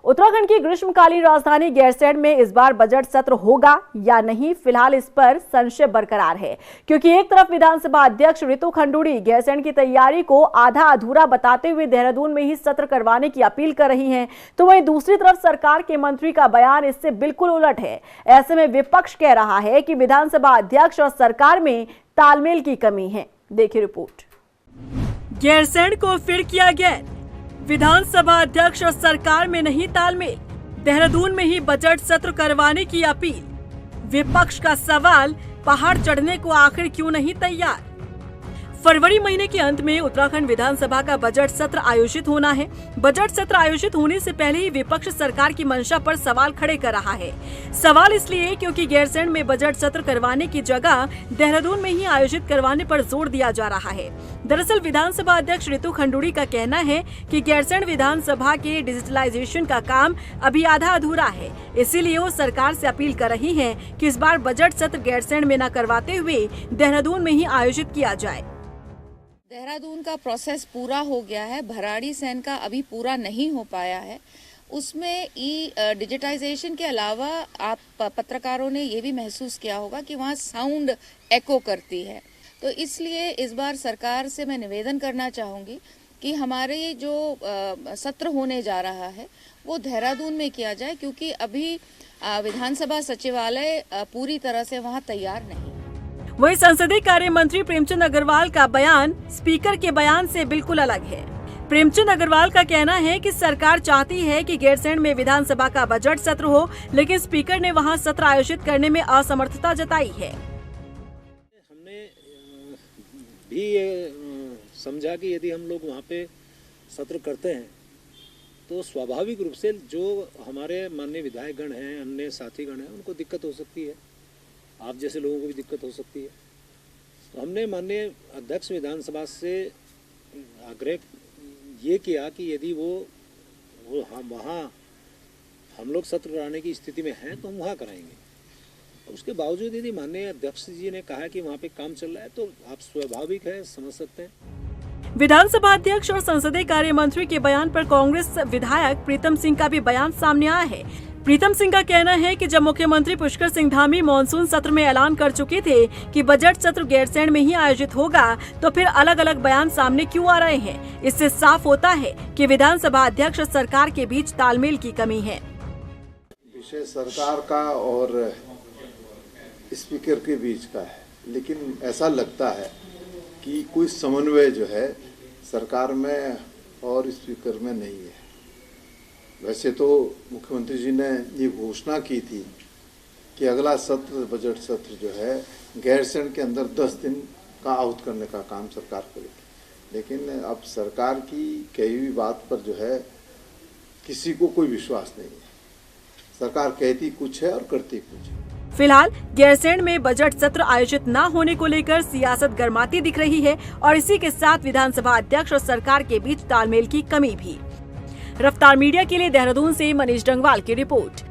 उत्तराखंड की ग्रीष्मकालीन राजधानी गैरसैंण में इस बार बजट सत्र होगा या नहीं, फिलहाल इस पर संशय बरकरार है, क्योंकि एक तरफ विधानसभा अध्यक्ष रितु खंडूड़ी गैरसैंण की तैयारी को आधा अधूरा बताते हुए देहरादून में ही सत्र करवाने की अपील कर रही हैं, तो वहीं दूसरी तरफ सरकार के मंत्री का बयान इससे बिल्कुल उलट है। ऐसे में विपक्ष कह रहा है कि विधानसभा अध्यक्ष और सरकार में तालमेल की कमी है। देखिए रिपोर्ट। गैरसैंण को फिर किया गया विधानसभा अध्यक्ष और सरकार में नहीं तालमेल, देहरादून में ही बजट सत्र करवाने की अपील। विपक्ष का सवाल, पहाड़ चढ़ने को आखिर क्यों नहीं तैयार। फरवरी महीने के अंत में उत्तराखंड विधानसभा का बजट सत्र आयोजित होना है। बजट सत्र आयोजित होने से पहले ही विपक्ष सरकार की मंशा पर सवाल खड़े कर रहा है। सवाल इसलिए क्योंकि गैरसैंण में बजट सत्र करवाने की जगह देहरादून में ही आयोजित करवाने पर जोर दिया जा रहा है। दरअसल विधानसभा अध्यक्ष रितु खंडूड़ी का कहना है कि गैरसैंण विधानसभा के डिजिटलाइजेशन का काम अभी आधा अधूरा है, इसीलिए वो सरकार से अपील कर रही है कि इस बार बजट सत्र गैरसैंण में न करवाते हुए देहरादून में ही आयोजित किया जाए। देहरादून का प्रोसेस पूरा हो गया है, भराड़ीसैंण का अभी पूरा नहीं हो पाया है। उसमें डिजिटाइजेशन के अलावा आप पत्रकारों ने ये भी महसूस किया होगा कि वहाँ साउंड एको करती है, तो इसलिए इस बार सरकार से मैं निवेदन करना चाहूँगी कि हमारे जो सत्र होने जा रहा है वो देहरादून में किया जाए, क्योंकि अभी विधानसभा सचिवालय पूरी तरह से वहाँ तैयार नहीं। वहीं संसदीय कार्य मंत्री प्रेमचंद अग्रवाल का बयान स्पीकर के बयान से बिल्कुल अलग है। प्रेमचंद अग्रवाल का कहना है कि सरकार चाहती है कि गैरसैंण में विधानसभा का बजट सत्र हो, लेकिन स्पीकर ने वहां सत्र आयोजित करने में असमर्थता जताई है। हमने भी ये समझा कि यदि हम लोग वहाँ पे सत्र करते हैं तो स्वाभाविक रूप से जो हमारे माननीय विधायकगण हैं, अन्य साथीगण हैं, उनको दिक्कत हो सकती है, आप जैसे लोगों को भी दिक्कत हो सकती है। तो हमने माननीय अध्यक्ष विधानसभा से आग्रह ये किया कि यदि वो वहाँ हम लोग सत्र कराने की स्थिति में हैं तो हम वहाँ कराएंगे। उसके बावजूद यदि माननीय अध्यक्ष जी ने कहा कि वहाँ पे काम चल रहा है तो आप स्वाभाविक है, समझ सकते हैं। विधानसभा अध्यक्ष और संसदीय कार्य मंत्री के बयान पर कांग्रेस विधायक प्रीतम सिंह का भी बयान सामने आया है। प्रीतम सिंह का कहना है कि जब मुख्यमंत्री पुष्कर सिंह धामी मानसून सत्र में ऐलान कर चुके थे कि बजट सत्र गैरसैंण में ही आयोजित होगा, तो फिर अलग अलग बयान सामने क्यों आ रहे हैं। इससे साफ होता है कि विधानसभा अध्यक्ष और सरकार के बीच तालमेल की कमी है। विषय सरकार का और स्पीकर के बीच का है, लेकिन ऐसा लगता है कि कोई समन्वय जो है सरकार में और स्पीकर में नहीं है। वैसे तो मुख्यमंत्री जी ने ये घोषणा की थी कि अगला सत्र, बजट सत्र जो है गैरसैंण के अंदर 10 दिन का आहूत करने का काम सरकार करेगी, लेकिन अब सरकार की कही हुई बात पर जो है किसी को कोई विश्वास नहीं है। सरकार कहती कुछ है और करती कुछ है। फिलहाल गैरसैंण में बजट सत्र आयोजित न होने को लेकर सियासत गर्माती दिख रही है और इसी के साथ विधानसभा अध्यक्ष और सरकार के बीच तालमेल की कमी भी। रफ्तार मीडिया के लिए देहरादून से मनीष डंगवाल की रिपोर्ट।